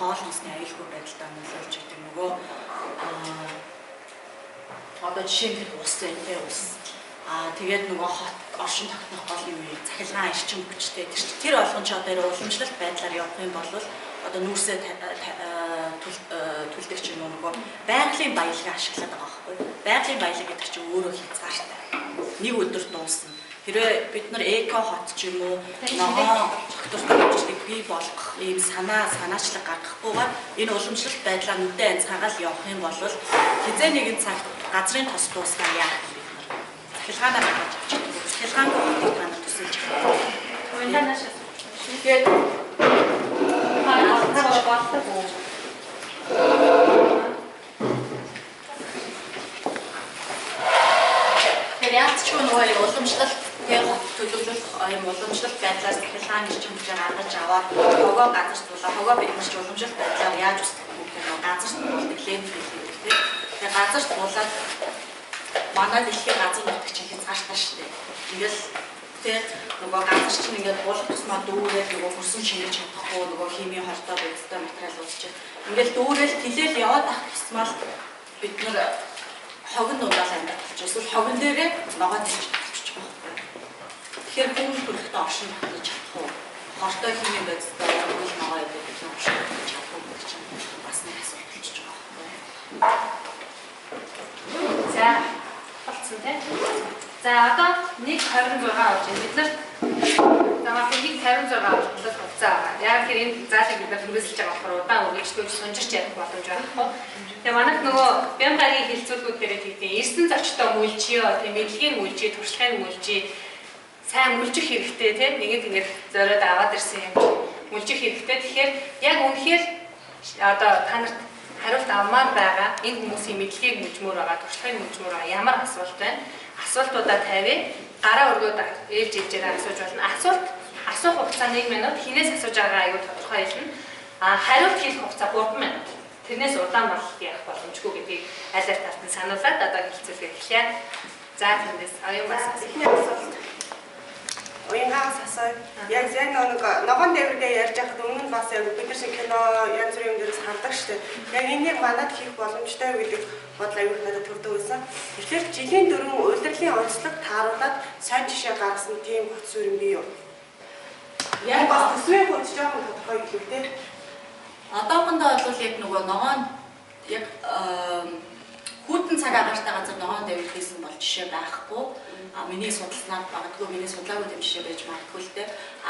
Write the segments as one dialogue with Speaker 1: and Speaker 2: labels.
Speaker 1: хоол хүнсний аюулгүй байдалтай нөлөөлж идэг нөгөө одоо жишээ нь ус зэнтэй ус. Тэгээд нөгөө хот оршин тогтнох гол юм захилгаан эрчим хүчтэй тэр болгон ч одоо уламжлалт байдлаар явах юм бол одоо нүүрсээ түлдэг чинь нөгөө байгалийн баялагаа ашиглаад байгаа байхгүй. Байгалийн баялаг гэдэг чинь өөрөө хязгаартай. Нэг өдөр дуусна. Хэрвээ бид нар эко хот ч юм уу ногоон тогтвортой бий болгох ийм санаачлаг гаргахгүйгээр энэ уламжлалт байдлаа нүдэн анцаагаал явах юм бол хизээ нэгэн цагт газрын тос дуусна яах вэ? Захилгаанаа гаргаж авчих. Захилгааны хөлийг та нар төсөөлж байгаа.
Speaker 2: Уянданаас тэгээд яац ч нөгөө уламжлалт төлөвлөлт юм уламжлалт байдлаас захилгааны эрчим хүчээр гаргаж аваад хогоо газарт тулаа хогоо биднэрч уламжлалт байдлаар яаж үсгэх вэ гэдэг газарт тулдаг лент хэлдэг тийм. Тэгээд газарт тулаад манай дэлхийн газар нутаг чинь хязгаартай шүү дээ. Ингээл тэгээд нөгөө газар чинь ингээд буулгах тусмаа дүүрээд нөгөө хөрсөн шингэж чадахгүй нөгөө химийн хортой бодистой материал уучих. Ингээл дүүрэл тэлэл яваад ах тусмаа бид нар хогн удаал амьдарч эсвэл хогн дээрээ ногоо тавьж болчих байхгүй. Тэгэхээр хүн төрөлхтөө оршин тогтнож чадах уу? Хортой химийн бодистой үйл ногоо идэх юм оршин тогтнож чадах уу гэж бас нэг асуулт болчихж байгаа байхгүй.
Speaker 3: За болцсон тийм. За одоо 1.26 болж байна. Бид нар замаа 1.56 болоод хугацаа байгаа. Яг тэр энэ заалыг бид нар хөрвүүлж байгаа болохоор удаан үргэлжлүүлж сунжирч ярих боломж байхгүй. Тэгээ манайх нөгөө бямгагийн хилцүүлгүүд дээрээ тэгтээ эрсэн зочтой мүлжиё, тийм мэдлэгийн мүлжий, туршлагын мүлжий, сайн мүлжих хэрэгтэй тийм нэгэнд ингэж зориод аваад ирсэн юм. Мүлжих хэрэгтэй. Тэгэхээр яг үнэхээр одоо та нарт хариулт авмаар байгаа энэ хүмүүсийн мэдлэгийг мүлжмөр байгаа, туршлагын мүлжмөр байгаа ямар асуулт байна? Асуултуудаа тавь. Гараа өргөөд ээлж ээлжээр асууж болно. Асуух хугацаа 1 минут, хинээс асууж байгаагаа аюул тодорхой хэлнэ. Хариулт хэлэх хугацаа 3 минут. Тэрнээс удаан болох явах боломжгүй гэдгийг аль аль талд нь сануулад одоо хэлцүүлгээ эхлэе. За тэрнээс аюун бас
Speaker 2: эхний асуулт. Уянгаас асууя. Яг ногоон дээвргээ ярьж байхад өмнө нь бас яг бид нар шиг кино янз бүрийн юм дээрээс хардаг шүү дээ. Яг энийг манад хийх боломжтой гэдэг бодол аюул надад төрдөг байсан. Тэгэхээр жилийн дөрвөн удирдлын онцлог тааруулаад сайн жишээ гаргасан тийм хөт сүрэн бий юу? Яг бас төсвийн хөт жоохон тодорхой хэлвэтэй.
Speaker 1: Одоохондоо бол яг нөгөө ногоон яг хүүтэн цаг агаартай газар ногоон дээвэр хийсэн бол жишээ байхгүй. Миний судалснаар магадгүй миний судлаагүй юм жишээ байж магадгүй л дээ.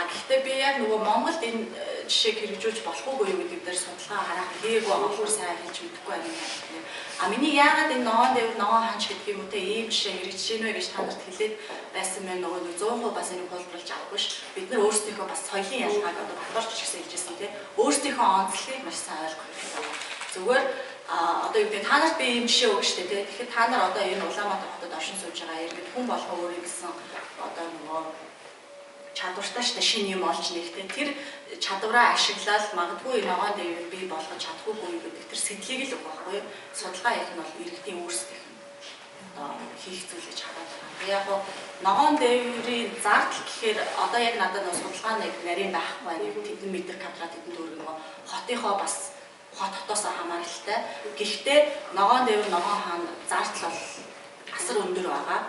Speaker 1: Гэхдээ би яг нөгөө Монголд энэ жишээг хэрэгжүүлж болох уугүй юу гэдэг дээр судалгаа харах хийгээгүй амар сайн хийж мэдэхгүй байна. Миний яагаад энэ ногоон дээвэр ногоон ханч гэдэг юм уу те ийм жишээ хэрэгжиж гэнэ вэ гэж та нарт хэлээд байсан мэн нөгөө 100% бас энийг хөлбөрлж авахгүй ш. Бид нар өөрсдийнхөө бас соёлын ялгааг одоо батлуулж гэсэн хэлжсэн те өөрсдийнхөө онцлогийг маш сайн ойлгох хэрэгтэй. Зүгээр одоо юу гэдэг та нарт би ийм жишээ өгч штэ тий. Тэгэхээр та нар одоо энэ Улаанбаатар хотод оршин сууж байгаа иргэд хүн болгоо өөрийн гэсэн одоо нөгөө чадвартай штэ шинэ юм олж нэгтэй тэр чадвараа ашиглаад магадгүй ногоон дээвэр бий болгож чадахгүй гэдэг тэр сэтлийг л өгөх байхгүй юу? Судалгаа хийх нь бол иргэдийн өөрсдийнх нь одоо хийх зүйл гэж хараад байгаа. Яг гоо ногоон дээврийн зардал гэхээр одоо яг надад судалгаа нэг нарийн байхгүй байна. Тэдэн метр квадрат тэдэн төгрөг нөгөө хотынхоо бас хотоос хамааралтай. Гэхдээ ногоон дээвэр ногоон хаан зардал бол асар өндөр байгаа.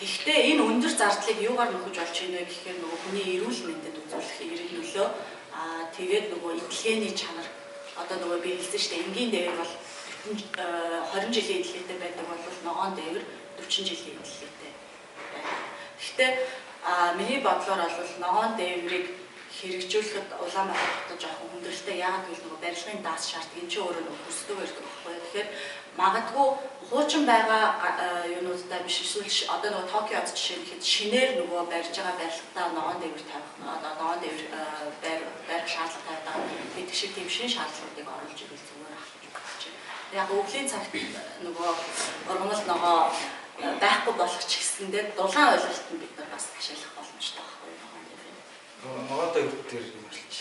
Speaker 1: Гэхдээ энэ өндөр зардлыг юугаар нөхөж болж байна вэ гэхээр нөгөө хүний эрүүл мэндэд үзүүлэх эрэг нөлөө тэгээд нөгөө эдлэгээний чанар одоо нөгөө би хэлсэн шүү дээ энгийн дээвэр бол 20 жилийн эдлгээтэй байдаг бол ногоон дээвэр 40 жилийн эдлгээтэй байна. Гэхдээ миний бодлоор бол ногоон дээврийг хэрэгжүүлэхэд Улаанбаатар хотод жоохон хүндрэлтэй яагаад гэвэл нөгөө барилгын даас шаарддаг энэ ч өөрөө нөгөө хүсдэг байдаг байхгүй. Тэгэхээр магадгүй хуучин байгаа юунуудтай биш эсвэл одоо нөгөө Токиод жишээ нь хэд шинээр нөгөө барьж байгаа барилгатаа ногоон дээвэр тавих ногоон дээвэр барих шаардлага тавьдаг гэдэг шиг тийм шин шаардлагуудыг оруулж ирвэл зүгээр ах гэж бодож байна. Яг өвлийн цагт нөгөө ургамал ногоо байхгүй болох ч гэсэндээ дулаан ойлголт нь бид нар бас ашиглах боломжтой байхгүй.
Speaker 4: Ногоон дээвэр дээр нэрч.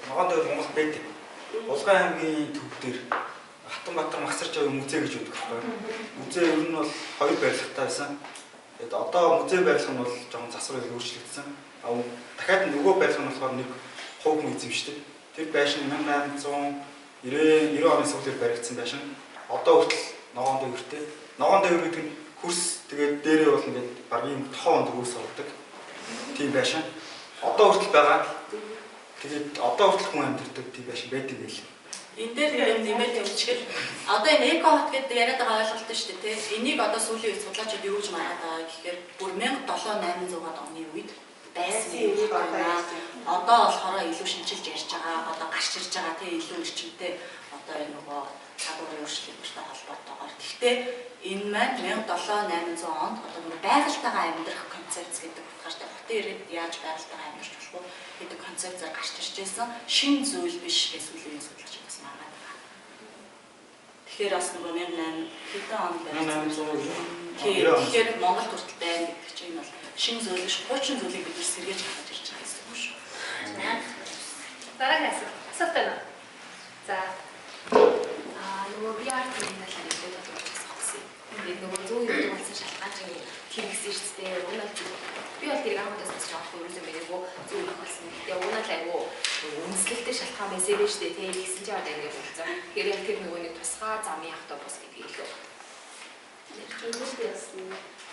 Speaker 4: Ногоон дээвэр Монгол байдаг. Улган аймгийн төв дээр Хатанбаатар Магсаржавын музей гэж үүдэг байхгүй. Музей ер нь бол 2 барилгатай байсан. Тэгээд одоо музей барилга нь бол жоохон засвар өөрчлөгдсөн. Дахиад нөгөө барилга нь болохоор нэг хувь хүн эзэмшдэг. Тэр байшин 1890 оны сүүлээр баригдсан байшин. Одоо хүртэл ногоон дээгүүртэй. Ногоон дээгүүр гэдэг нь хөрс тэгээд дээрээ бол ингээд баг ийм тохоо өндөр хөрс ордог. Тийм байшин. Одоо хүртэл байгаа. Тэгээд одоо хүртэл хүн амьдардаг тийм байшин байдаг байлээ.
Speaker 1: Энэ дээр юм нэмээд хэлчихвэл одоо энэ эко хот гэдэг яриад байгаа ойлголт шүү дээ тий. Энийг одоо сүүлийн үед судлаачид юу гэж мараад байгаа гэхээр бүр 1700-800-аад оны үед байсан юм байна. Одоо болохоор илүү шинжилж ярьж байгаа, одоо гарч ирж байгаа тий илүү эрчимтэй одоо энэ нөгөө чадварын өөрчлөлттэй холбоотойгоор. Гэхдээ энэ маань 1700-800 онд одоо нөгөө байгальтайгаа амьдрах концепц гэдэг утгаартай хотын иргэд яаж байгальтайгаа амьдарч болох вэ гэдэг концепцээр гарч ирж байсан шинэ зүйл биш эсвэл үеийн судлаач бас маргаад байгаа. Тэгэхээр бас нөгөө 1800 хэдэн онд байсан. Тэгэхээр Монгол хүртэл байна гэдэг чинь бол шинэ зүйл биш, хуучин зүйлийг бид сэргээж гаргаж ирж байгаа гэсэн үг шүү.
Speaker 3: Дараагийн асуулт байна. За
Speaker 5: нөгөө VR-ийн талаар хэлээд байгаа. Тэгээд нөгөө зүүн юуг болсон шалтгаан чинь хэрэгсэн шүү дээ. Уунаад би бол тэрийг анхудаас бас жоохон өөрөөсөө мэгөө зүүн юуг болсон. Тэгээд уунаад айгу үнслэлтэй шалтгаан байсан байж дээ. Тэгээд тэгсэн чинь одоо ингэ болсон. Тэгэхээр яг тэр нөгөө нэг тусгай замын автобус гэдэг илүү.
Speaker 2: Тэгвэл яасан.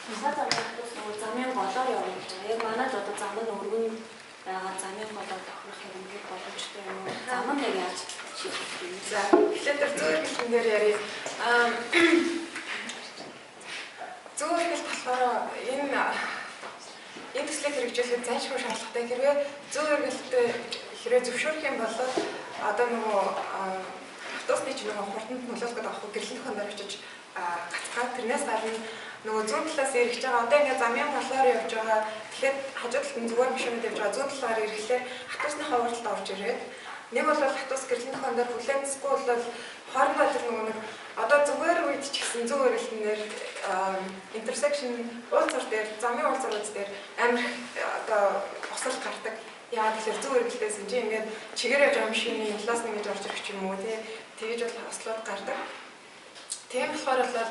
Speaker 2: Тусгай замын автобус нөгөө замын голоор явна. Яг манайд одоо зам нь өргөн байгаа замын голоор тохирох юм гээд боломжтой юм уу? Зам нь яг яаж шийдэх вэ?
Speaker 6: За, эхлээд зүүн хэлнээр ярив. Зүүн хэл болохоор энэ төслийг хэрэгжүүлэхэд зайлшгүй шаардлагатай. Хэрвээ зүүн хэлтэй хэрвээ зөвшөөрөх юм бол одоо нөгөө автобусны чинь нөгөө хурданд нөлөөлөх авах гэрлэн хоноор очиж гацгаа тэрнээс гадна нөгөө зүүн талаас ирж байгаа одоо ингээд замын голоор явж байгаа. Тэгэхээр хажуу талд нь зүгээр машинууд явж байгаа. Зүүн талаар ирэхлээр автобусны хавралт орж ирээд нэг бол автобус гэрлэн хоноор хүлээцгүй бол хоорондоо тэр нөгөө одоо зүгээр үед ч гэсэн зүүн хэлнээр intersection уулзар дээр замын уулзарууд дээр амар одоо босол гардаг. Яа тэгэхээр зүүн хэлнээс энэ ингээд чигээр явж байгаа машины талаас нь ингэж орж ирэх юм уу тэгэж бол ослоод гардаг. Тийм болохоор бол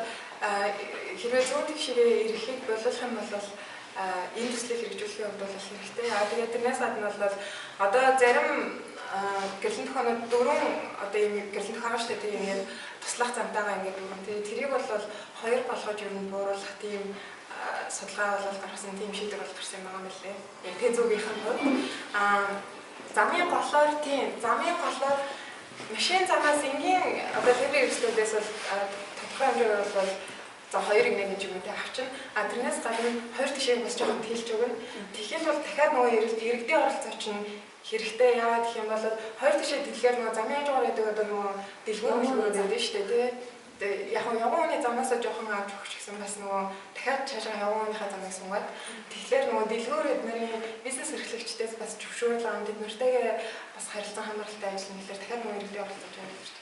Speaker 6: хэрвээ зүүн тэгшгээ ирэхийг боловсрох юм бол энэ төслийг хэрэгжүүлэхийн хувьд бол хэрэгтэй. Тэгээд тэрнээс гадна бол одоо зарим гэрлэн тохионод дөрвөн одоо юм гэрлэн тохион штэ тийм ингээд туслах замтайгаа ингээд дөрвөн тийм тэрийг бол хоёр болгож ер нь бууруулах тийм судалгаа бол гаргасан тийм шийдвэр бол гарсан байгаа юм лээ. Яг тэг зүгийнх нь бол замын голоор тийм замын голоор машин замаас энгийн одоо тэр эрсдлүүдээс бол тодорхой хэмжээгээр бол за 2-1 гэж юм уу авчин. Тэрнээс гадна 2 тишээ бас жоохон тэлж өгнө. Тэгэхэд бол дахиад нөгөө иргэдийн оролцоо чинь хэрэгтэй. Яагаад гэх юм бол 2 тишээ дэлгээр нөгөө замын хажуугаар байдаг одоо нөгөө дэлгүүр байдаг шүү дээ. Тэгээ яг явган хүний замаас жоохон авч өгч гэсэн бас нөгөө дахиад цаашаа явган хүнийхээ замыг сунгаад тэгэхээр нөгөө дэлгүүр эднэрийн бизнес эрхлэгчдээс бас зөвшөөрөл аван тэднэртэйгээ бас харилцан хамгаалалттай ажиллана гэхээр дахиад нөгөө иргэдийн оролцоо жишээ.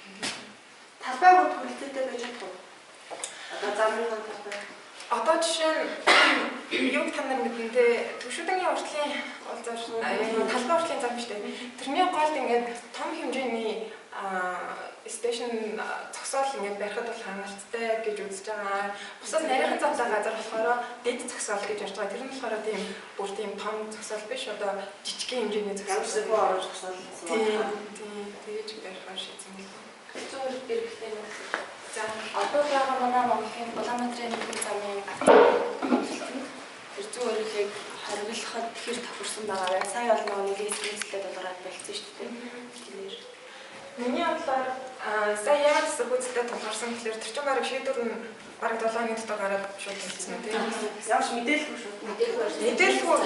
Speaker 2: Талбай бүрт хүлцээтэй байж чадах уу? Одоо замын талбай.
Speaker 6: Одоо жишээ нь юу та нар мэднэ төвшөлтийн уртлын уулзаар талбай уртлын зам шүү дээ. Тэрний голд ингээд том хэмжээний стейшн зогсоол ингээд барихад бол хангалттай гэж үзэж байгаа. Бусад нарийнхан замтай газар болохоор дэд зогсоол гэж ярьж байгаа. Тэр нь болохоор тийм бүр тийм том зогсоол биш одоо жижигхэн хэмжээний зогсоол орж зогсоол. Тийм тэгэж барихаар шийдсэн юм.
Speaker 2: Зүүн хэрэгтэй юм.
Speaker 5: За одоо байгаа манай Монголын Улаанбаатарын нэгэн замын тэр зүүн өргөлийг хоригдлоход хэр тохирсон байгаа вэ? Сая бол нэг эсгэлтэй доллараар болцсон шүү дээ. Тэгэхээр
Speaker 6: миний бодлоор сая яаж зөвхөцтэй тулгарсан гэхээр тэр чинь бараг шийдвэр нь бараг 7 оны дотор гараад шууд хэлсэн үү тийм.
Speaker 2: Яаж мэдээлгүй шүү.
Speaker 6: Мэдээлгүй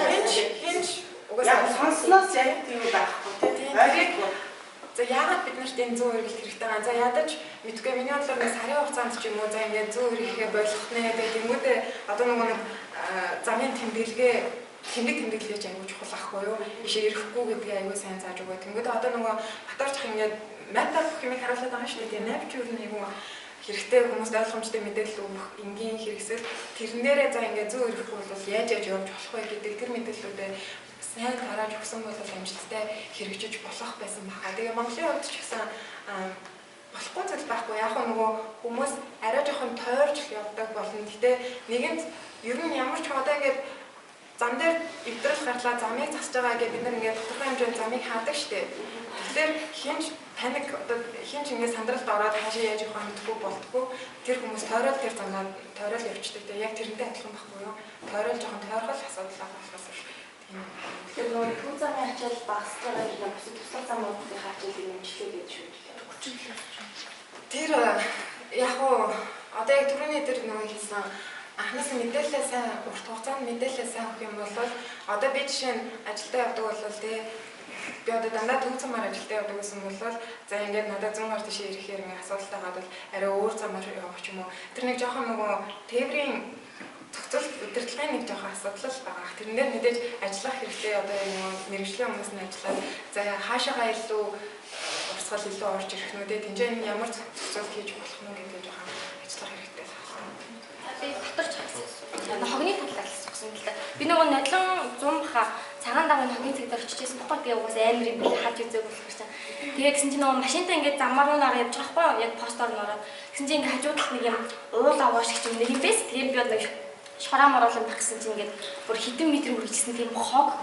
Speaker 6: хинч
Speaker 2: угаасаа сонсноос яг тийм байхгүй тийм.
Speaker 6: За яагаад бид нарт энэ зүүн өргөлт хэрэгтэй байгаа? За ядаж мэдгүй миний бодлоор нэг сарын хугацаанд ч юм уу за ингээд зүүн өргөлхээ болгох нэ тэгээд тэмүүдээ одоо нэг замын тэмдэглэж аягүй чухал ахгүй юу? Ишээ ирэхгүй гэдгийг аягүй сайн зааж өгөө. Тэнгүүд одоо нөгөө батарч ингээд мэтап хэмээх харуулдаг байгаа шүү дээ. Навч юу нэг юм хэрэгтэй хүмүүст ойлгомжтой мэдээлэл өгөх энгийн хэрэгсэл тэрнээрээ за ингээд зүүн өргөх бол яаж явж болох вэ гэдэг тэр мэдээллүүдээ сайн гараад өгсөн бол амжилттай хэрэгжиж болох байсан байна. Тэгээ Монголын хувьд ч гэсэн болохгүй зүйл байхгүй. Яг нөгөө хүмүүс арай жоохон тойрч явдаг болно. Гэтэ нэгэнд ер нь ямар ч одоо ингээд зам дээр эвдрэл гарлаа замыг засаж байгаа гэж бид нар ингээд тодорхой хэмжээнд замыг хаадаг штеп. Тэгэхээр хинч паник одоо хинч ингээд сандралд ороод хаашаа яаж явах мэдгүй болтгоо тэр хүмүүс тойрол тэр замаар тойрол явчихдаг. Тэгээ яг тэрнтэй адилхан байхгүй юу? Тойрол жоохон тойрхол асуудал болохоос тийм.
Speaker 5: Тэр нөгөө төв замын ачаал багасгаараа юм бусад тусгай замуудын ачаалыг нэмжлээ гэж шүү дээ.
Speaker 6: Тэр яг уу одоо яг түрүүний тэр нөгөө хэлсэн анхнаас мэдээлэлээ сайн урт хугацаанд мэдээлэлээ сайн өгөх юм бол одоо би жишээ нь ажилдаа явдаг бол тий би одоо дандаа төв замаар ажилдаа явдаг гэсэн бол за ингээд надад 100 гаруй тийш ирэхээр ингээд асуудалтай гадвал арай өөр замаар явах ч юм уу тэр нэг жоохон нөгөө тээврийн зохицуулт удирдлагын нэг жоохон асуудал байгаа. Тэрнээр мэдээж ажиллах хэрэгтэй одоо нөгөө мэргэжлийн хүмүүс нь ажиллаад за хаашаагаа илүү урсгал илүү орж ирэх нүдэ тэнцэн ямар зохицуулт хийж болох нь гэдэг жоохон ажиллах хэрэгтэй байна.
Speaker 5: Би батарч хагас. Хогны талаас асуусан л да. Би нөгөө нодлон 100 баха цагаан дагын хогны цэгдэр очижсэн баггүй тэгээ угаас амар юм бил хаж үзэг болох гэж. Тэгээ гэсэн чинь нөгөө машинтай ингээд замаар наараа явж байгаа байхгүй яг постоор нөрөө. Гэсэн чинь ингээд хажуудалт нэг юм уул аваа шиг юм нэг юм бэс. Тэгээ би одоо шороо моруулан багсан чинь ингээд бүр хэдэн метр үргэлжсэн тийм хог.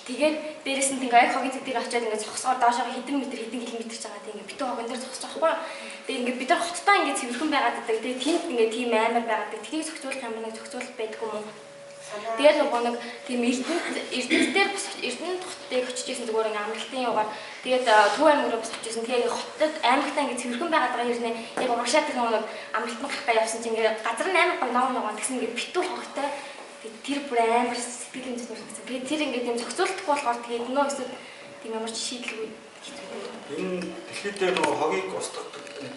Speaker 5: Тэгээд дээрэс нь ингээ хогийн цэгдэр очиад ингээ зогсоор доошоо хэдэн метр хэдэн километр ч байгаа тийм ингээ битүү хогон дээр зогсож байгаа байхгүй. Тэгээд ингээ бид нар хоттой ингээ цэвэрхэн байгаад байдаг. Тэгээд тэнд ингээ тийм амар байгаад байдаг. Тгийг зохицуулах юм нэг зохицуулалт байдгүй юм уу? Тэгээд нөгөө нэг тийм эрдэнэ дээр бас эрдэнэ хотыг очижсэн зүгээр ингээ амралтын югаар тэгээд төв аймаграа бас очижсэн. Тэгээд хотод аймагтаа ингээ цэвэрхэн байгаад байгаа хэрнээ яг урагшаад нөгөө нэг амралтын гарахаа явсан чинь ингээ газар нь амар ногоон гэсэн ингээ битүү хогтой тэр бүр амар сэтгэл хэмжээнд үргэлжсэн. Тэгээд тэр ингээд юм зохицуулдаг болохоор тэгээд нөө эсвэл тийм ямар ч шийдэлгүй.
Speaker 4: Энэ дэлхийд дээр нөгөө хогийг устгадаг нэг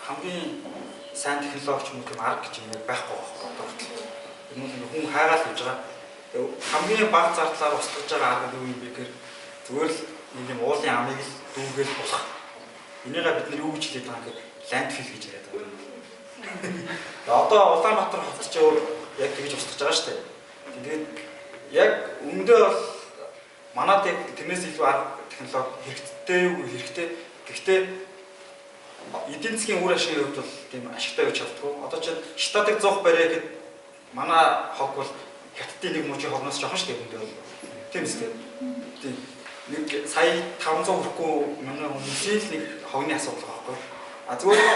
Speaker 4: хамгийн сайн технологич юм тийм арга гэж юм байхгүй байна. Энэ нь хүн хайгаад хийж байгаа. Хамгийн бага зардлаар устгаж байгаа арга юу юм бэ гэхээр зүгээр л нэг юм уулын амыг л дүүгээл босгох. Энийгээ бид нар юу гэж хэлээд байгаа юм гэхээр ландфил гэж яриад байгаа. Одоо Улаанбаатар хотч яг тэгж устгаж байгаа шүү дээ. Тэгээд яг өмнөдөө бол манад яг тэрнээс илүү арга технологи хэрэгтэй. Гэхдээ эдийн засгийн үр ашигын хувьд бол тийм ашигтай гэж боддгоо. Одоо чинь штатыг зоох барья гэхэд манай хог бол хятадын нэг мужийн хогноос жоохон шүү дээ өмнөдөө бол. Тийм үстэй. Тийм нэг сая 500 хүрэхгүй манай хүмүүсийн нэг хогны асуудал байгаа байхгүй. А зүгээр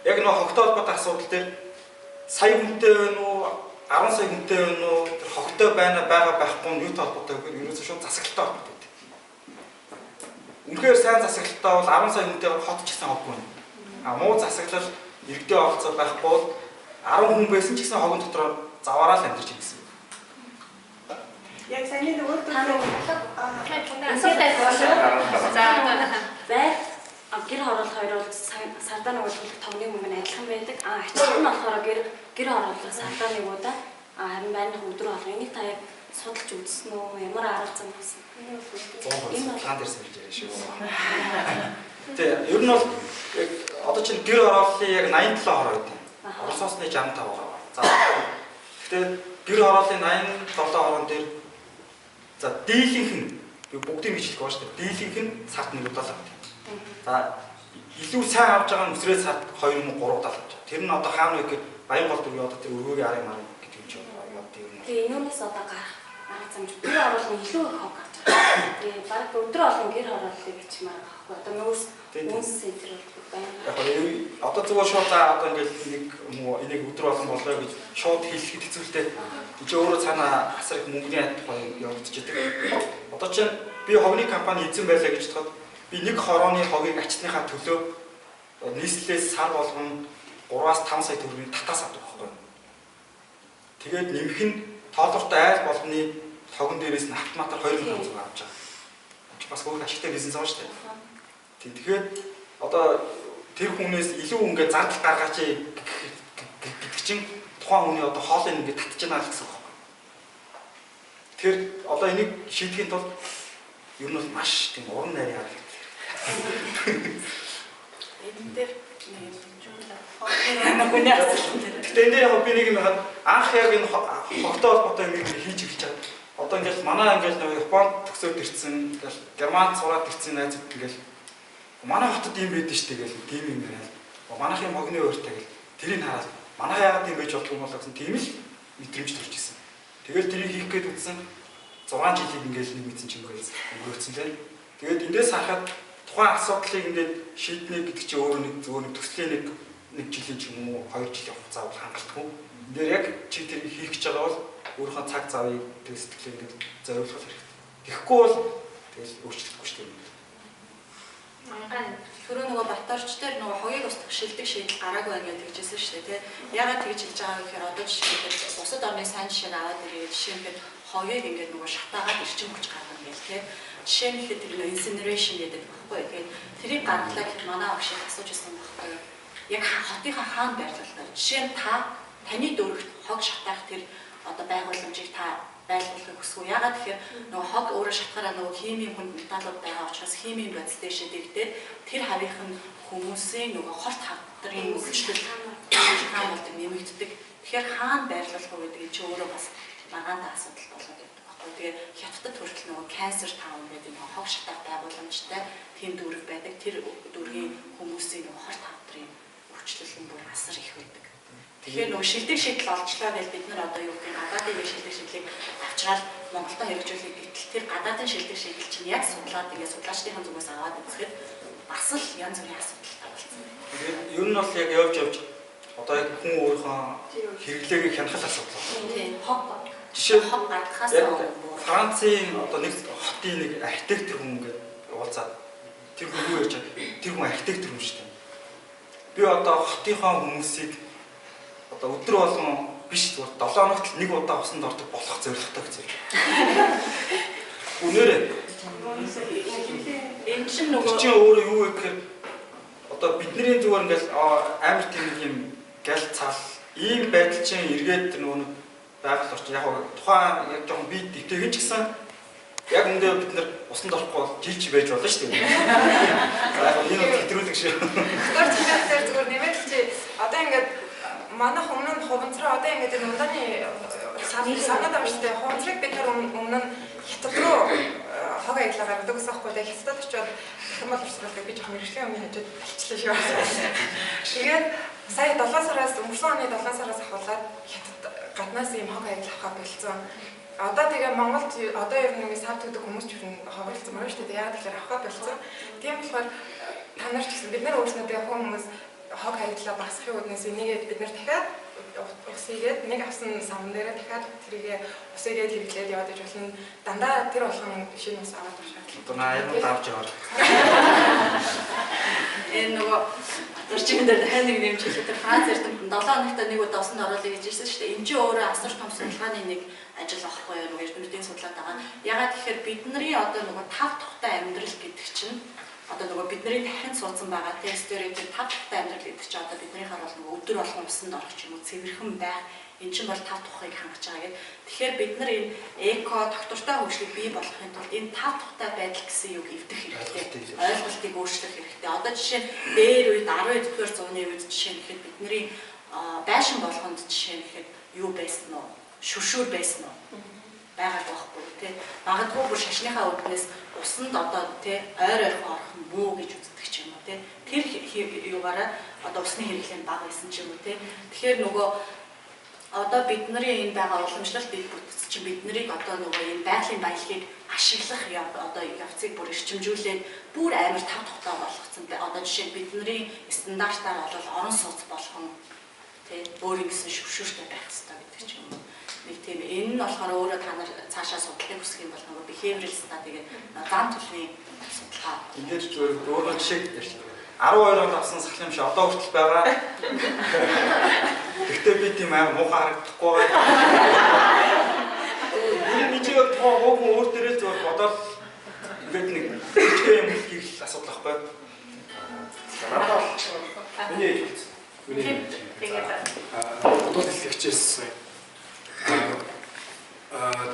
Speaker 4: яг нэг хогтой холбоотой асуудал дээр сая хүнтэй байна уу 10 сая хүнтэй байна уу тэр хогтой байгаа байхгүй нь юу толботой гэхээр ерөөсөө шууд засаглалтай холбоотой. Үнэхээр сайн засаглалтай бол 10 сая хүнтэй хот ч гэсэн хоггүй. А муу засаглал иргэдийн оролцоо байхгүй бол 10 хүн байсан ч гэсэн хогон дотор заваараа л амьдарч ирсэн.
Speaker 7: Яг саний нөгөө
Speaker 5: гэр хороол хоёр бол сардаа нэг томны мөнгө адилхан байдаг. Ачаал нь болохоор гэр хороолоос сардаа нэг удаа харин байрны өдөр болгоо. Энийг та яг судалж үзсэн үү? Ямар арга зам болсон?
Speaker 4: Энэ бол план дээр сэлж яриа шүү. Тэгээ ер нь бол яг одоо чинь гэр хорооллын яг 87 хороо гэдэг. Оросоосны 65 хороо. За гэхдээ гэр хорооллын 87 хорон дээр за дийлэнх нь бүгдийг бичлэх ба шүү дээ. Дийлэнх нь сард нэг удаа л авдаг. За илүү сайн авч байгаа нь өсрөө сард 2 мөн 3 удаа л авч байгаа. Тэр нь одоо хаана вэ гэхээр Баянгол дүргийн одоо тэр өргөөгийн арын маран гэдэг юм чинь яваад юм.
Speaker 5: Тэгээ энүүнээс одоо гарах арга зам гэр хороолны илүү их хог авч байгаа. Тэгээ баг өдөр болгон гэр хорооллыг бичмээр байгаа байхгүй. Одоо нөөс үнс энэ бол байна.
Speaker 4: Яг одоо зүгээр шууд за одоо ингээл нэг энийг өдөр болгон болгоё гэж шууд хэлэхэд хэцүүтэй. Чи өөрөө цаана асар их мөнгөний тухай явагдчихдаг. Одоо чинь би хогны компани эзэн байлаа гэж бодоход би нэг хорооны хогийг ачтныхаа төлөө нийслэлээс сар болгон 3-5 сая төгрөгийн татаас авдаг байхгүй. Тэгээд нэмэх нь тоолортой айл болгоны тогон дээрээс нь автоматар 2500 авч байгаа. Бас өөр ашигтай бизнес байгаа шүү дээ. Тэгэхээр одоо тэр хүнээс илүү ингээд зардал гаргаач гэдэг чинь тухайн хүний одоо хоолыг ингээд татж байгаа гэсэн үг байна. Тэгэхээр одоо энийг шийдэхэд бол ер нь бол маш тийм уран найрын арга.
Speaker 7: энэ дээр
Speaker 4: Тэгтээ энэ яг би нэг юм хаад анх яг энэ хогтой холбоотой юм хийж эхэлж байгаа. Одоо ингээд манай ингээд нэг Японд төгсөөд ирсэн, ингээд Германд сураад ирсэн найзууд ингээд манай хотод юм байдэн шүү дээ гэл тийм юм байна. Манайхын хогны өөртэй гэл тэрийг хараад манай яагаад юм байж болов уу гэсэн тийм л мэдрэмж төрж ирсэн. Тэгэл тэрийг хийх гээд үзсэн 6 жилийг ингээд нэг мэдсэн ч өнгөрөөцсөн тийм. Тэгээд эндээс харахад тухайн асуудлыг ингээд шийднэ гэдэг чинь өөрөө нэг зөвхөн төслийн нэг жилийн ч юм уу 2 жилийн хугацаа бол хангалтгүй. Энд дээр яг чи тэрийг хийх гэж байгаа бол өөрийнхөө цаг завыг тэг сэтгэлээ ингээд зориулах хэрэгтэй. Тэгэхгүй бол тэгэл өөрчлөгдөхгүй шүү дээ.
Speaker 1: Түрүү нөгөө Баторч дээр нөгөө хогийг устгах шилдэг шийдэл гараагүй байна гэж хэлжсэн шүү дээ, тий. Ягаад тэгж хэлж байгаа гэхээр одоо жишээлбэл бусад орны сайн жишээг аваад ирээ жишээлбэл хогийг ингээд нөгөө шатаагаад эрчим хүч гаргана гэх тий. Жишээ нь ихэд тэр incineration гэдэг багхгүй. Тэгээд тэрийг гаргалаа гэхэд манай багш их асууж ирсэн багхгүй. Яг хотынхаа хаана байрлалтай. Жишээ нь таны дөрөвт хог шатаах тэр одоо байгууламжийг та байлгуулахыг хүсв. Ягаад тэгэхээр нөгөө хог өөрөө шатгаараа нөгөө химийн хүнд металлууд байгаа учраас химийн бодис дэшээ дэгдээд тэр хавийнх нь хүмүүсийн нөгөө хорт хавдрын өвчлөл хаан болдог нэмэгддэг. Тэгэхээр хаана байрлуулах вэ гэдэг чинь өөрөө бас магаантай асуудал болоод байдаг байхгүй. Тэгээ хятадд хүртэл нөгөө cancer town гэдэг нөгөө хог шатаах байгууламжтай тийм дүрэг байдаг. Тэр дүргийн хүмүүсийн нөгөө хорт хавдрын өвчлөл нь бүр асар их байдаг. Тэгэхээр нөгөө шилдэг шийдэл олчлоо гэж бид нар одоо юу гэх юм гадаадын шилдэг шийдлийг авчраад Монголд хэрэгжүүлэх гэтэл тэр гадаадын шилдэг шийдэл чинь яг судлаад тэгээ судлаачдын зүгээс аваад үзэхэд бас л янз бүрийн асуудалтай болсон.
Speaker 4: Тэгээд ер нь бол яг явж одоо яг хүн өөрийнхөө хэрэглээг хянахал асуудал байна.
Speaker 1: Тийм хог.
Speaker 4: Жишээ
Speaker 1: хог гаргахаас
Speaker 4: Францын одоо нэг хотын нэг архитектор хүн ингээд уулзаад тэр хүн юу яаж тэр хүн архитектор хүн шүү дээ. Би одоо хотынхаа хүмүүсийг одоо өдөр болгон биш зүгээр 7 хоногт нэг удаа усанд ордог болох зорилготой гэж. Үнээрээ
Speaker 1: энэ чинь нөгөө
Speaker 4: чи өөрөө юу вэ гэхээр одоо бидний зүгээр ингээл амар тийм юм гал цал ийм байдал чинь эргээд нөгөө байгаль орчин яг тухайн яг жоохон бие дэвтэйгэн ч гэсэн яг үндэ бид нар усанд орохгүй бол жилч байж болно шүү дээ. За яг энэ бол хэтрүүлэг шүү.
Speaker 6: Тэгэхээр зүгээр нэмээд чи одоо ингээд манай өмнө нь хуванцраа одоо ингээд энэ ундааны санаад байгаа шүү дээ. Хуванцрыг бид нар өмнө нь хятад руу хог аяллаа гаргадаг гэсэн байхгүй дээ. Хятадд очиод хэмэл урсгалыг би жоохон мэрэгжлийн өмнө хажууд болчихлоо шүү. Тэгээд сая 7 сараас өнгөрсөн оны 7 сараас ахуулаад хятад гаднаас ийм хог аялал авах болцсон. Одоо тэгээ Монголд одоо ер нь сав төгдөг хүмүүс ч юм хавралцсан байна шүү дээ. Яг тэгэхээр авах болцсон. Тийм болохоор та нар ч гэсэн бид нар өөрснөөдөө хүмүүс хог хаягдлаа багасхын үднээс энийг бид нар дахиад ус игээд нэг авсан самн дээрээ дахиад тэрийг ус игээд хэрэглээд яваад иж болно. Дандаа тэр болгон шинэ ус аваад байх шаардлага.
Speaker 4: Одоо наяа давж яваад.
Speaker 1: Энэ нөгөө зурчин дээр дахиад нэг нэмж хэлээ. Тэр Франц эрдэмтэн 7 хоногт нэг удаа усанд оруулъя гэж ирсэн шүү дээ. Энэ чинь өөрөө асар том судалгааны нэг ажил байхгүй юу? Нөгөө эрдэмтдийн судлаад байгаа. Ягаад гэхээр бидний одоо нөгөө тав тухтай амьдрал гэдэг чинь одоо нөгөө бидний дахин суудсан байгаа стереотип тав тухтай амьдрал гэдэг чинь одоо биднийхээ бол нөгөө өдөр болгон усанд орох ч юм уу цэвэрхэн байх эн чинь бол тав тухайг хангаж байгаа гэдэг. Тэгэхээр бид нар энэ эко доктортой хөгжлийг бий болгохын тулд энэ тав тухтай байдал гэсэн юг эвдэх хэрэгтэй. Ойлголтыг өөрчлөх хэрэгтэй. Одоо жишээ нь дээр үед 19-р зууны үед жишээ нь гэхэд бидний байшин болгонд жишээ нь гэхэд юу байсан нь шүршүүр байсан нь байгаад байхгүй тий. Магадгүй бүр шашныхаа үднээс усанд одоо тий ойр ойрхон орох нь муу гэж үздэг ч юм уу тий. Тэр юугаараа одоо усны хэрэглээ бага байсан ч юм уу тий. Тэгэхээр нөгөө одоо бидний энэ байгаа уламжлалт бий бүтц чинь биднийг одоо нөгөө энэ байгалийн баялагийг ашиглах одоо явцыг бүр эрчимжүүлээд бүр амар тав тухтай болгоцсон. Одоо жишээ нь бидний стандартаар бол орон сууц болгон тий өөр ингэсэн шүршүүртэй байх хэрэгтэй гэдэг ч юм уу. Нэг тийм энэ нь болохоор өөрөө та нар цаашаа судлахыг хүсэх юм бол нөгөө behavioral study гэдэг зам төлөвийн судалгаа.
Speaker 4: Ингээд зөвхөн өөрөө жишээ ярьж 12 онд авсан сахлын биш одоо хүртэл байгаа. Гэхдээ би тийм амар муухай харагдахгүй байгаа. Би чигээр тоо өөр дээрээ зөвхөн бодоод ингээд нэг хичгээ юм хийх асуудал байхгүй. Миний хэлц.
Speaker 1: Тэгээд
Speaker 7: одоо дэлгэцээс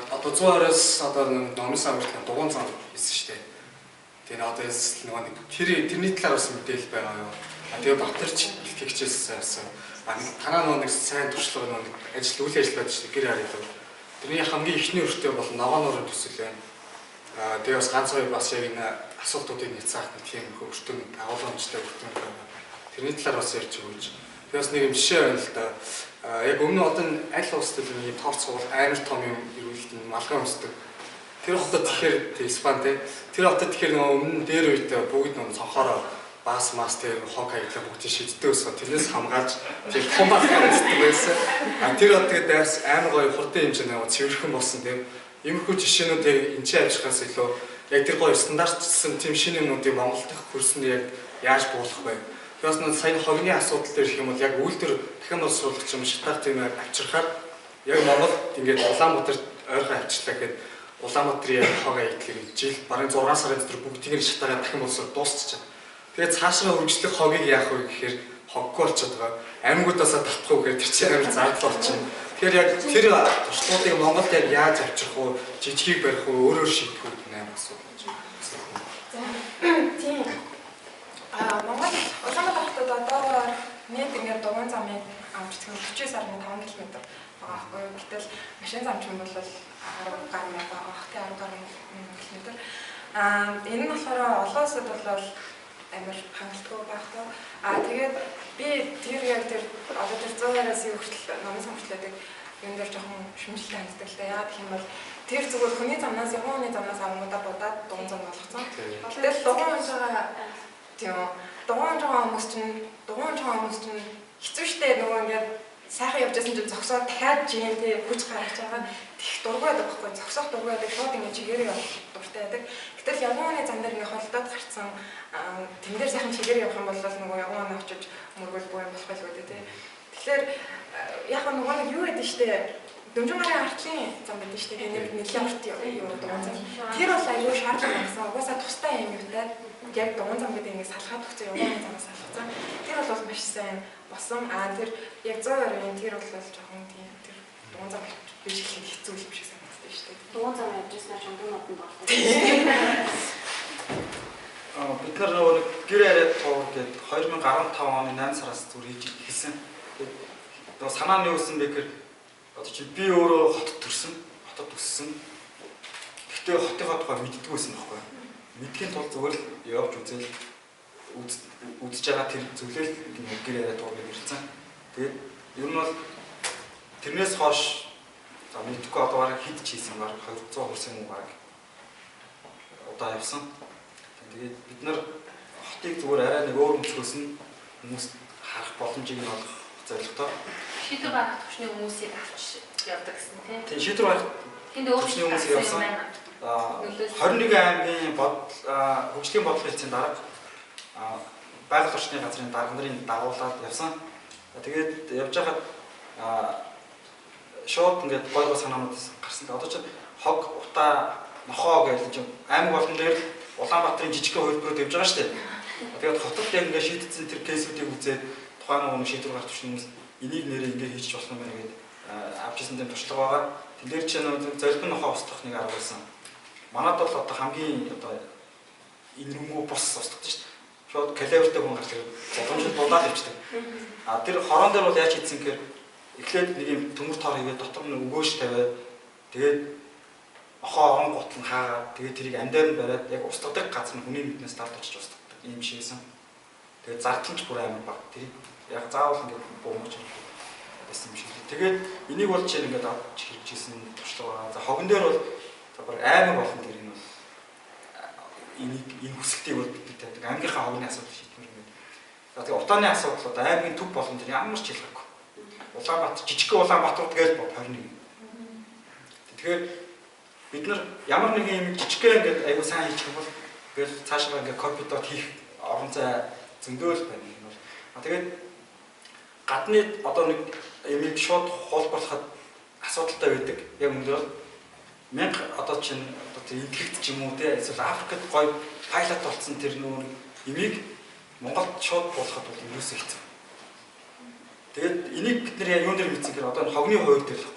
Speaker 7: одоо 120-аас одоо номын сан хүртэл дугуун зам хийсэн шүү дээ. Тэгээ одоо нэг тэрний талаар бас мэдээлэл байгаа юу. Тэгээ Батэрч дэлгэцээс яасан. Танаа нэг сайн туршлага нэг ажил үйл ажил байдаг шүү дээ. Гэр харьяалал. Тэрний хамгийн ихний өртөө бол ногоонорын төсөл байна. Тэгээ бас ганцхан бас яг энэ асуултуудыг нэцээх нэг тийм өртөө агуулгамжтай өртөө байна. Тэрний талаар бас ярьж өгөөч. Бас нэг юм жишээ байна л да. Яг өмнө одоо аль улсад нэг торц суул амар том юм ирүүлэлт нь малгай өмсдөг. Тэр хотод тэгэхээр Испани тэр хотод тэгэхээр нөгөө өмнө дээр үед бүгд нөгөө цонхороо бас мас тэр хог хаяглаа бүгд шиддэг өсгөө тэрнээс хамгаалж тэр том малгай өмсдөг байсан. Тэр хот тэгээд дайрс амар гоё хурдан хэмжээний нөгөө цэвэрхэн болсон тийм. Иймэрхүү жишээнүүд яг энэ чинь ажиллахаас илүү яг тэр гоё стандартчсан тийм шинэ юмнуудыг Монголд хөрсөнд яг яаж буулгах вэ? Тэгээс нь сая хогны асуудал дээр их юм бол яг үйлдвэр дахин улс сурлагч юм шатаар тийм авчирхаар яг Монгол ингээд Улаанбаатар ойрхон авчлаа гэхэд Улаанбаатарын хог аядлыг жил баруун 6 сарын дотор бүгдийг шатаараа дахин улсаар дуусчихсан. Тэгээд цаашраа хөгжлөх хогийг яах вэ гэхээр хоггүй болчиход байгаа. Аймагуудаасаа татах уу гэхээр тэр чинь амар зардал болчихно. Тэгэхээр яг тэр туршлагуудыг Монголд яг яаж авчрах уу, жижигийг барих уу, өөрөөр шийдэх үү гэх юм асуудал болж байна.
Speaker 6: Тийм. Монгол Улаанбаатар хотод одоо нийт ингээд дугуйн замын амжилт 49.5 км байгаа байхгүй юу. Гэтэл машин замч юм бол 10 гаруй мянга байгаа. Тэ 10 гаруй км. Энэ нь болохоор олон улсад бол амар хангалттай байх тоо. Тэгээд би тэр яг тэр одоо тэр 100-аас хүртэл номын самчлаадаг юм дээр жоохон шүмжлэлтэй ханддаг л да. Яагаад гэх юм бол тэр зүгээр хүний замнаас явганы замнаас амгуудаа будаад дугуйн зам болгоцсон. Гэтэл дугуйн байгаа тийм дугуйн байгаа хүмүүс чинь хэцүү шттэ нөгөө ингээд сайхан явж байсан чинь зогсоод дахиад жинтэй хүч гаргаж байгаа. Тэгэх дургүй байдаг байхгүй зогсох дургүй байдаг шууд ингээд чигээрээ явах дуртай байдаг. Гэтэл явганы зам дээр ингээд холдоод гарцсан тэн дээр сайхан чигээрээ явах юм бол нөгөө явганы авчиж мөргөл боо юм болох байлгүй дээ. Тэгэхээр яг нөгөө нэг юу гэдэг штэ дэмжин гарын артлын зам байдаг штэ нэг нэлийн урт юм дугуйн зам. Тэр бол аюу шаардлага байсан. Угаасаа тустай юм юутай яг дугуйн зам гэдэг ингээд салгаад өгсөн явганы замаас салгацсан. Тэр бол маш сайн босон. Тэр яг 120-ын тэр бол жоохон тийм тэр дугуйн зам биш их хэцүү юм шиг санагддаг шүү дээ.
Speaker 5: Дугуйн зам явж ирснээр шундын нотод болох.
Speaker 4: Бид нар нөгөө нэг гэр яриад туур гээд 2015 оны 8 сараас зүр хийж хэлсэн. Тэгээд нөгөө санаа нь юу гэсэн бэ гэхээр одоо чи би өөрөө хотод төрсөн, хотод өссөн. Гэхдээ хотынхоо тухай мэддэг байсан байхгүй. Мэдхийн тулд зүгээр л явж үзэл үзэж байгаа тэр зөвлөл гэр яриад туур гэж ирсэн. Тэгээд ер нь бол тэрнээс хойш за мэдхгүй одоо бараг хэд ч хийсэн баг 200 хүрсэн юм баг удаа явсан. Тэгээд бид нар хотыг зүгээр арай нэг өөр өнцгөөс нь хүмүүс харах боломжийг нь олох зорилготой.
Speaker 3: Шийдвэр гаргах төвчний хүмүүсийг авч явдаг гэсэн тийм.
Speaker 4: Тийм шийдвэр гаргах төвчний хүмүүсийг явсан. 21 аймгийн хөгжлийн бодлогын эцсийн дарга байгаль орчны газрын дарга нарын дагуулад явсан. Тэгээд явж байхад шууд ингээд гой санаанууд гарсан. Одоо ч хог утаа нохоо гэж юм аймаг болгон дээр Улаанбаатарын жижиг хөлбөрөд явж байгаа шүү дээ. Тэгээд хотод яг ингээд шийдсэн тэр кейсүүдийг үзээд тухайн нэг шийдвэр гаргах хүмүүс энийг нэрээ ингээд хийж болох юм байна гэдэг авч ирсэн тийм туршлага байгаа. Тэн дээр чинь зорилбын нохоо устгах нэг арга байсан. Манайд бол одоо хамгийн одоо инэрмгүй бус устгах шүү дээ. Шууд калибертэй хүн гарч ирээд боломжтой дуудаад явчихдаг. Тэр хорон дээр бол яаж хийдсэн гэхээр эхлээд нэг юм төмөр тоор хийгээд дотор нь өгөөш тавиад тэгээд охоо орон гутал нь хаагаад тэгээд тэрийг амдаар нь бариад яг устгадаг газар нь хүний мэднээс дард очиж устгадаг юм шигсэн. Тэгээд зардалч бүр амар баг. Тэрийг яг заавал ингээд бөмбөж байсан юм шиг. Тэгээд энийг бол чинь ингээд авч хэрж ирсэн туршлага. За хогон дээр бол за баг амар болсон тэр энэ бол энэ хүсэлтийг бол бид тавьдаг. Аймгийнхаа хогны асуудал шийдмэр юм. За тэгээд утааны асуудал одоо аймгийн төв болгон тэр ямар ч хэлэхгүй. Улаанбаатар жижиг Улаанбаатар тэгэл бод 21. Тэгэхээр бид нар ямар нэгэн юм жижигхэн ингээд аягүй сайн хийчих юм бол тэгэл цаашаа ингээд компьютерд хийх орон зай зөндөөл байна юм бол. Тэгээд гадны одоо нэг юм шууд хуулбарлахад асуудалтай байдаг. Яг өндөр 1000 одоо чинь одоо тэр интеллект ч юм уу те эсвэл Африкт гоё пайлот болсон тэр нүүр имийг Монголд шууд буулгахад бол юусаа хэцүү. Тэгээд энийг бид нэр яг юун дээр мэдсэн гэхээр одоо хогны хувьд дээр л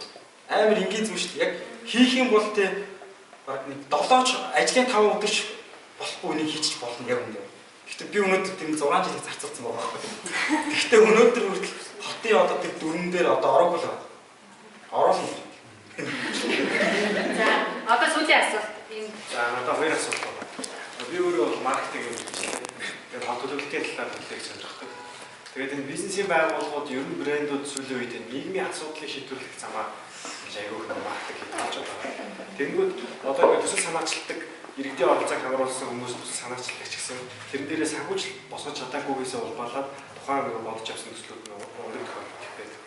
Speaker 4: амар энгийн зүйл шүү дээ. Яг хийх юм бол те баг нэг 7 ажлын 5 өдөрч болохгүй энийг хийчих болно яг үнэ. Гэхдээ би өнөөдөр тэр 6 жилийг зарцуулсан байгаа байхгүй. Гэхдээ өнөөдөр хүртэл хотын одоо тэр дүрмэн дээр одоо ороогүй л байна. Ороолно.
Speaker 3: За одоо сүүлийн асуулт энэ.
Speaker 8: За надад хоёр асуулт байна. Би өөрөө маркетинг юм. Тэгээд хот төлөвлөлтийн талаар хэлэх сонирхдаг. Тэгээд энэ бизнес бизнесийн байгууллагууд ер нь брэндүүд сүүлийн үед нийгмийн асуудлыг шийдвэрлэх замаар айгүйх маркетинг хийж болж байгаа. Тэнгүүд одоо ингэ төсөл санаачилдаг иргэдийн оролцоог хамруулсан хүмүүс төсөл санаачилдаг ч гэсэн тэрэн дээрээ санхүүжил босгож чадаагүйгээсээ улбалаад тухайн бодож авсан төслүүд нь өндөр тохиолдол байдаг.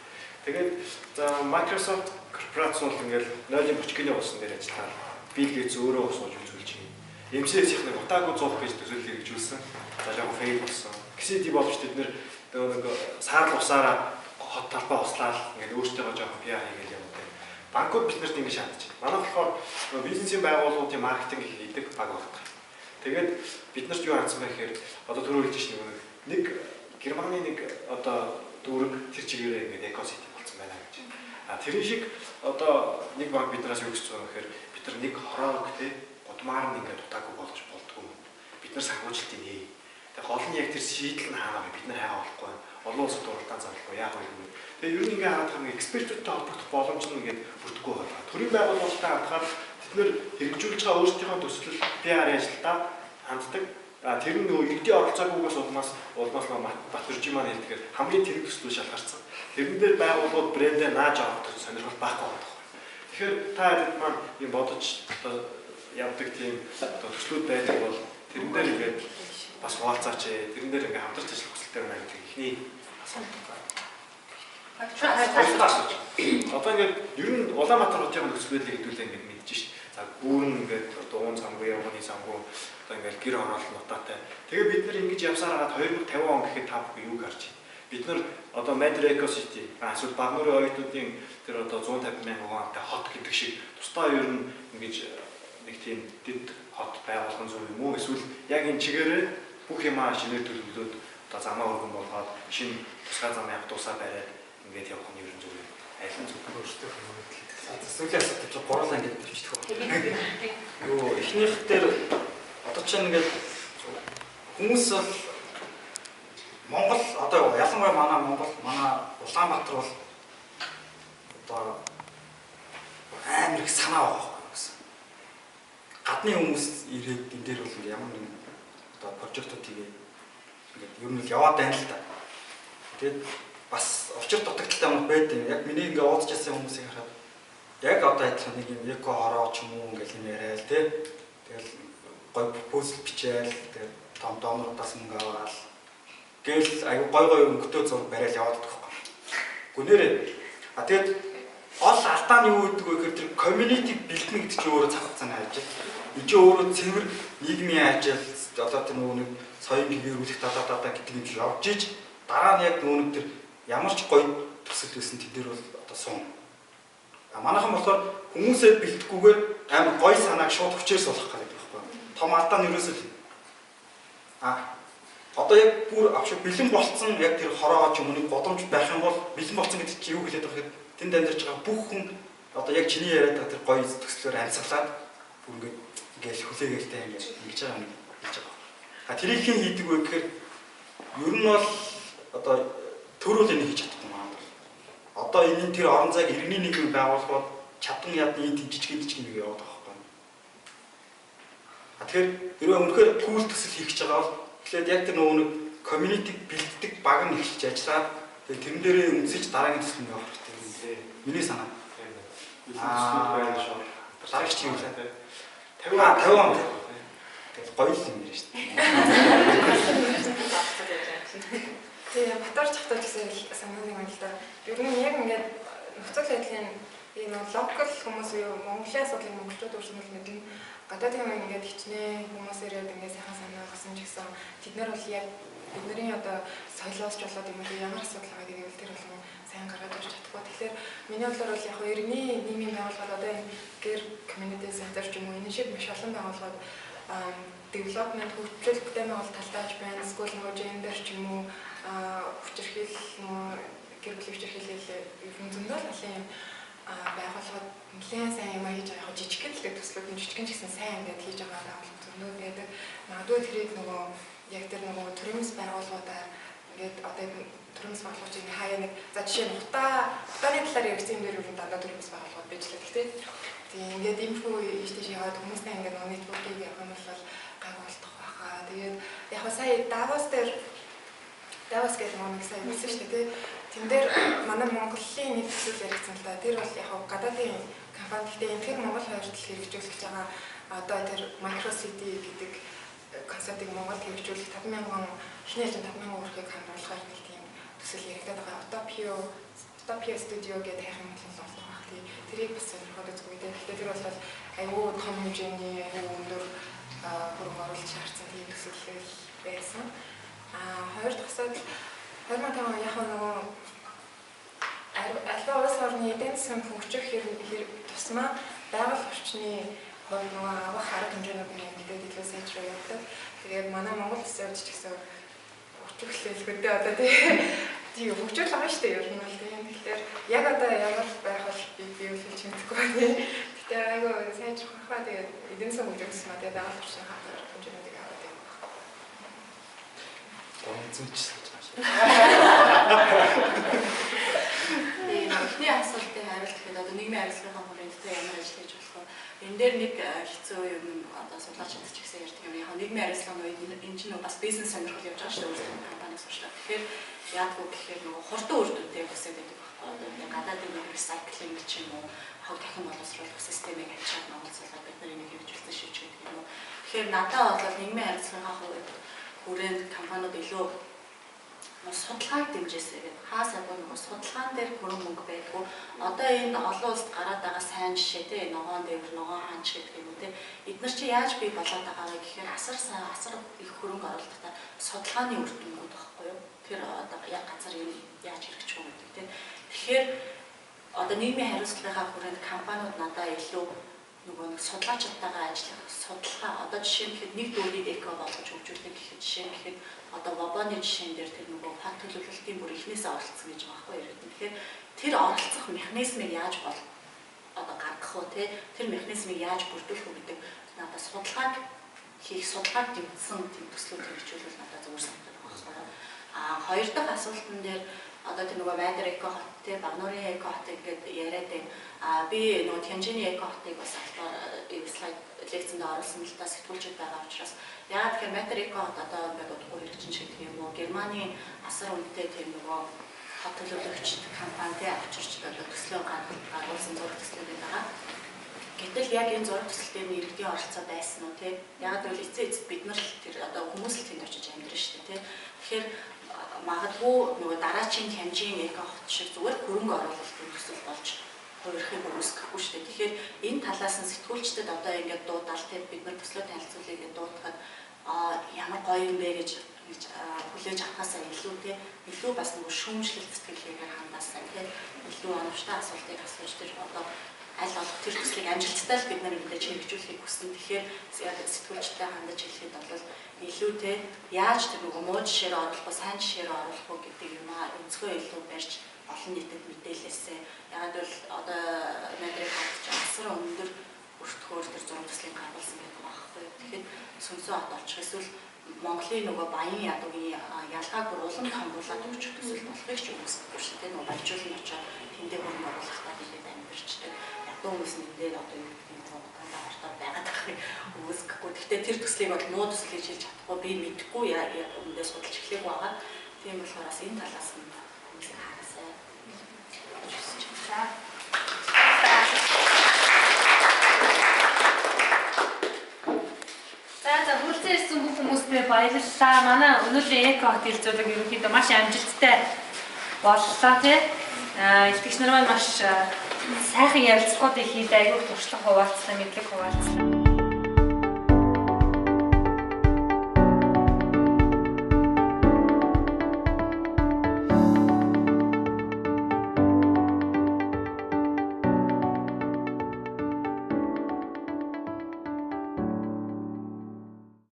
Speaker 8: Тэгээд за Microsoft корпорац бол ингээл 0-ийн бочкины уусан дээр ажиллаад Bill Gates өөрөө сууж үзүүлж байна. MCS-ийн утаагүй 100 гэж төсөл хэрэгжүүлсэн. За яг фейл болсон. Гэсэд боловч бид нэг саарл усаараа хот талбай услаад ингээд өөртөө жоохон пиар хийгээл явдаг. Банкуд биднэрт ингэ шаардж байна. Манай болохоор бизнесийн байгууллагуудын маркетинг хийдэг баг байна. Тэгээд биднэрт юу харсан бэ гэхээр одоо түрүү хэлж чинь нэг Германы нэг одоо дүүрэг тэр чигээрээ ингэ экосити болсон байна гэж. А тэрэн шиг одоо нэг банк биднээс юу гэж байгаа гэхээр бид нар нэг хороог те гудмаар нь ингэ дутаагүй болгож болдгоо. Бид нар санхүүжилтийн нээ. Тэгээ гол нь яг тэр шийдэл нь хаана вэ? Бид нар хайгаа болохгүй. Олон улсад уралдаан зарлахгүй яах вэ гэвэл. Тэгээ ер нь ингээ хараад байгаа экспертүүдтэй холбогдох боломж нь ингээд бүрдэхгүй байна. Төрийн байгууллагатай хамтгаад бид нэр хэрэгжүүлж байгаа өөрсдийнхөө төслөл PR ажилдаа ханддаг. Тэр нь нөгөө иргэдийн оролцоогүйгээс улмаас Батөржи маань хэлдгээр хамгийн тэрэг төслөө шалгарсан. Тэрэн дээр байгууллагууд брэндээ нааж авах сонирхол байхгүй байна. Тэгэхээр та хэд маань юм бодож одоо явдаг тийм одоо төслүүд байдаг бол тэрэн дээр ингээд бас хуваалцаач тэрэн дээр ингээд хамтарч ажиллах хүсэлтэй байна гэдэг ихний асуулт байна. Одоо ингээд ер нь Улаанбаатар хотын нөхцөлбөдлийг хэдүүлээ ингээд мэдэж шít. За гүүрэн ингээд одоо уун самгүй, явганы самгүй одоо ингээд гэр оролт нутаатай. Тэгээ бид нар ингэж явсаар хагаад 2050 он гэхэд та бүхэн юуг харж байна? Бид нар одоо Metro Eco-City эсвэл Багнуурын оюутнуудын тэр одоо 150 мянган хүнтэй хот гэдэг шиг тусдаа ер нь ингэж нэг тийм дэд хот байгуулгын зүйл юм уу? Эсвэл яг энэ чигээрээ бүх юмаа шинээр төлөвлөөд одоо замаа өргөн болгоод шинэ тусгай зам явах тусаа бариад ингээд явах нь ер нь зүйл айлын зүйл өөртөө хүмүүдэг. Сүүлийн асуудал чинь гурлаа ингээд бичдэг байна. Юу эхнийх дээр одоо чинь ингээд хүмүүс бол Монгол одоо ялангуяа манай Монгол манай Улаанбаатар бол одоо амар их санаа байгаа гэсэн. Гадны хүмүүс ирээд энэ дээр бол ямар нэгэн одоо прожектууд хийгээд ингээд ер нь яваад байна л да. Тэгээд бас учир дутагдaltaй юм байд юм. Яг миний ингээ уудаж байсан хүмүүсийг хараад яг одоо адилхан нэг юм эко хороо ч юм уу ингээл юм яриад тий. Тэгэл гой пропозал бичээл тэгээд том донорудаас мөнгө аваад гээл аюу гой өнгөтэй зураг бариад яваад байгаа юм. Гүнээрээ тэгээд гол алдаа нь юу гэдэг вэ гэхээр тэр community бэлтгэн гэдэг чинь өөрөө цаг хугацааны ажил. Энэ чинь өөрөө цэвэр нийгмийн ажил одоо тэр нэг соёлын гэрүүлэх дадаа гэдэг юм шиг явж иж дараа нь яг нөгөө тэр ямар ч гоё төсөл байсан тэд нар бол одоо сум. Манайхан болохоор хүмүүсээ бэлтгэхгүйгээр амар гоё санааг шууд хүчээр суулгах гэдэг байхгүй. Том алдаа нь ерөөсөө одоо яг бүр авшиг бэлэн болцсон яг тэр хороогоо ч юм уу нэг годомж байх юм бол бэлэн болцсон гэдэг чинь юу хэлээд байгаа гэхээр тэнд амьдарч байгаа бүх хүн одоо яг чиний яриад байгаа тэр гоё төслөөр амьсгалаад бүр ингээд хүлээгээтэй ингэж байгаа юм хэлж байгаа. Тэрийг хэн хийдэг вэ гэхээр ер нь бол одоо төрөл энийг хийж чадахгүй маань. Одоо энэ тэр орон зайг иргэний нийгэм байгуулахад чадан ядны жижиг нэг яваад байгаа байхгүй. Тэгэхээр хэрвээ үнэхээр түүл төсөл хийх гэж байгаа бол тэгэхээр яг тэр нөгөө нэг community бэлддэг баг нь эхэлж ажиллаад тэгээд тэрэн дээрээ үнсэж дараагийн төсөл нь явах хэрэгтэй. Миний санаа. Байна шүү. Дараач тийм үү? 50 он. Гоё л юм байна шүү дээ.
Speaker 6: Тэгээ Батар чахтаа гэсэн санааны юм л да. Ер нь яг ингээд нөхцөл байдлын энэ локал хүмүүс юу Монголын асуудлыг монголчууд өөрсдөө мэднэ. Гадаадын юм ингээд хичнээн хүмүүс ирээд ингээд сайхан санаа гаргасан ч гэсэн тэд нар бол яг бидний одоо соёлоос ч болоод юм уу ямар асуудал байгаа гэдэг тэр бол сайн гаргаад ирж чадахгүй. Тэгэхээр миний бодлоор бол яг иргэний нийгмийн байгууллагууд одоо энэ гэр community center ч юм уу энэ шиг маш олон байгууллагууд development хөгжүүлэлттэй байгуулалт талдаач байна. Эсвэл нөгөө gender ч юм уу хүчирхийл нөгөө гэр бүлийн хүчирхийлэл ер нь зөндөл олон байгууллагууд нэлээд сайн юм хийж байгаа. Яг жижигхэн л төслүүд нь жижигхэн ч гэсэн сайн ингээд хийж байгаа байгууллагууд зөндөө байдаг. Магадгүй тэрийг нөгөө яг тэр нөгөө төрөмс байгууллагуудаар ингээд одоо төрөмс байгууллагын хаяа нэг за жишээ нь утааны талаар ярьсан юм дээр ер нь дандаа төрөмс байгууллагууд байж л гэхдээ тийм ингээд инфо ийштэй яваад хүмүүстэй ингээд нөгөө нийтбүрийг явах юм бол гайгүй болтох байхаа. Тэгээд яг сая Давос дээр Давас гэдэг нэг сайн хэлсэн шүү дээ. Тэн дээр манай Монголын нэг төсөл яригдсан л да. Тэр бол яг гадаадын компани гэдэг энэ Монгол хоёр тал хэрэгжүүлж байгаа одоо тэр MicroCD гэдэг концептыг Монголд хэрэгжүүлэх 5,000 эхний ээлжинд 5,000 хүрэхийг хамруулахаар нэг тийм төсөл яригдаад байгаа. Utopia Studio гэдэг хайхын мэтлэл болсон баг. Тэрийг бас сонирхоод үзгүй дээ. Гэхдээ тэр бол аюу том хэмжээний өндөр хөрөнгө оруулалт шаардсан тийм төсөл байсан. Хоёр дахь асуудал 2005 он яг нөгөө альва улс орны эдийн засгийн хөгжих тусмаа байгаль орчны хувь нөгөө авах арга хэмжээнүүд нэмэгдээд илүү сайжраа явдаг. Тэгээд манай Монгол улсад ч гэсэн хөгжүүлэлгүүдээ одоо тийм хөгжүүл байгаа шүү дээ ер нь бол тийм. Тэгэхээр яг одоо ямар байх бол би үлээж мэдэхгүй байна. Гэтэ айгүй сайжрах хаа тэгээд эдийн засгийн хөгжих тусмаа тэгээд байгаль орчны хангалттай хэмжээнүүдийг аваад юм байна.
Speaker 7: Онцгойчлаа.
Speaker 1: Эхний асуултыг хариулт гэхэд одоо нийгмийн харилцааны хүрээндээ ямар ажил хийж болох вэ? Энэ дээр нэг хэцүү юм одоо судлаачид ч гэсэн ярьдаг юм. Яг нийгмийн харилцааны үед энэ чинь бас бизнес сонирхол явж байгаа шүү дээ. Өөрсдөө компаниас сурчлаа. Тэгэхээр яадгүй гэхээр нөгөө хурдан үр дүнтэй хүсэж байдаг байхгүй. Одоо энэ гадаадын нэг recycling ч юм уу, хог дахин боловсруулах системийг ачаад Монгол цалгаа бид нар энийг хэрэгжүүлсэн шийдэж байдаг юм уу. Тэгэхээр надад бол нийгмийн харилцааны хүрээнд компаниуд илүү судалгааг дэмжээсэй гэдэг. Хаасаагүй нөгөө судалгаан дээр хөрөнгө мөнгө байдгүй. Одоо энэ олон улсад гараад байгаа сайн жишээ те ногоон дээр ногоон ханч гэдэг юм үү те. Эдгээр чи яаж бий болоод байгаа вэ гэхээр асар их хөрөнгө оруулалтаа судалгааны үр дүнгууд багхгүй юу. Тэр одоо яг газар юм яаж хэрэгжих вэ гэдэг те. Тэгэхээр одоо нийгмийн хариуцлагынхаа хүрээнд компаниуд надад илүү нөгөө нэг судлаачдтайгаа ажиллах судалгаа одоо жишээ нь гэхэд нэг дүүрийг эко болгож хөгжүүлэх гэхэд жишээ нь гэхэд одоо вобоны жишээн дээр тэр нөгөө хот төлөвлөлтийн бүр эхнээсээ оролцсон гэж байгаа байхгүй юу. Тэгэхээр тэр оролцох механизмыг яаж одоо гаргах вэ те тэр механизмыг яаж бүрдүүлэх вэ гэдэг надад судалгааг дэмжсэн тийм төслүүд хэрэгжүүлвэл надад зүгээр санагдаж байгаа байхгүй юу. Хоёр дахь асуултан дээр одоо тэр нөгөө Майдар эко хот те Багнуурын эко хот гэдэг яриад байна. Би нөгөө Тянжины эко хотыг бас слайд лекцэнд оруулсан л та сэтгүүлчд байгаа учраас яагаад тэгэхээр Майдар эко хот одоо ингээд удахгүй хэрэгжин шиг юм уу Германы асар үнэтэй тэр нөгөө хот төлөвлөгч компанитэй авчирч одоо төслөө гаргуулсан зураг төслүүд байгаа. Гэтэл яг энэ зураг төслөөр нь иргэдийн оролцоо байсан уу те яагаад гэвэл эцээ бид нар тэр одоо хүмүүс л тэнд очиж амьдрын шүү дээ те. Тэгэхээр магадгүй нөгөө дараачийн хэмжээний эко хот шиг зүгээр хөрөнгө оруулалтын төсөл болж хувирахыг үүсгэхгүй шүү дээ. Тэгэхээр энэ талаас нь сэтгүүлчдэд одоо ингээд дуудаал те бид нар төслөө танилцуулъя гэж дуудахад ямар гоё юм бэ гэж хүлээж авахаасаа илүү те илүү бас нөгөө шүүмжлэлт сэтгэлгээгээр хандаасаа те илүү оновчтой асуултыг асууж тэр одоо аль болох тэр төслийг амжилттай л бид нар мэдээж хэрэгжүүлэхийг хүснэ. Тэгэхээр яг сэтгүүлчтэй хандаж хэлэхэд бол илүү те яаж тэр нөгөө муу жишээр оруулах вэ, сайн жишээр оруулах вэ гэдэг юм өнцгөө илүү барьж олон нийтэд мэдээлэлсээ. Ягаад бол одоо Майдрыг хадж асар өндөр өртгөөр тэр зураг төслийг гаргуулсан гэдэг байгаа байхгүй. Тэгэхээр Сүнсэн хот очих эсвэл Монголын нөгөө баян ядуугийн ялгааг бүр улам хамруулад өгчих төсөл болохыг ч үүсэхгүй шүү дээ. Нөгөө баяжуулан очоод тэндээ хөрөнгө оруулахтаа хэлээд амьдэрчдэг. Ядуу хүмүүс нэмдээ одоо юу гэдэг нь ортой байгаад байгаа юм үүсэхгүй. Гэхдээ тэр төслийг бол муу төсөл гэж хэлж чадахгүй би мэдэхгүй өмнөдөө судалж эхлэхгүй байгаа. Тийм болохоор бас энэ талаас нь харасаа.
Speaker 3: За хүрэлцэн ирсэн бүх хүмүүстээ баярлалаа. Манай өнөөдрийн эко хот хэлцүүлэг ерөнхийдөө маш амжилттай боллоо тий. Итгэгч нар маань маш сайхан ярилцлагуудыг хийдэг, айгүй туршлага хуваалцсан, мэдлэг хуваалцсан.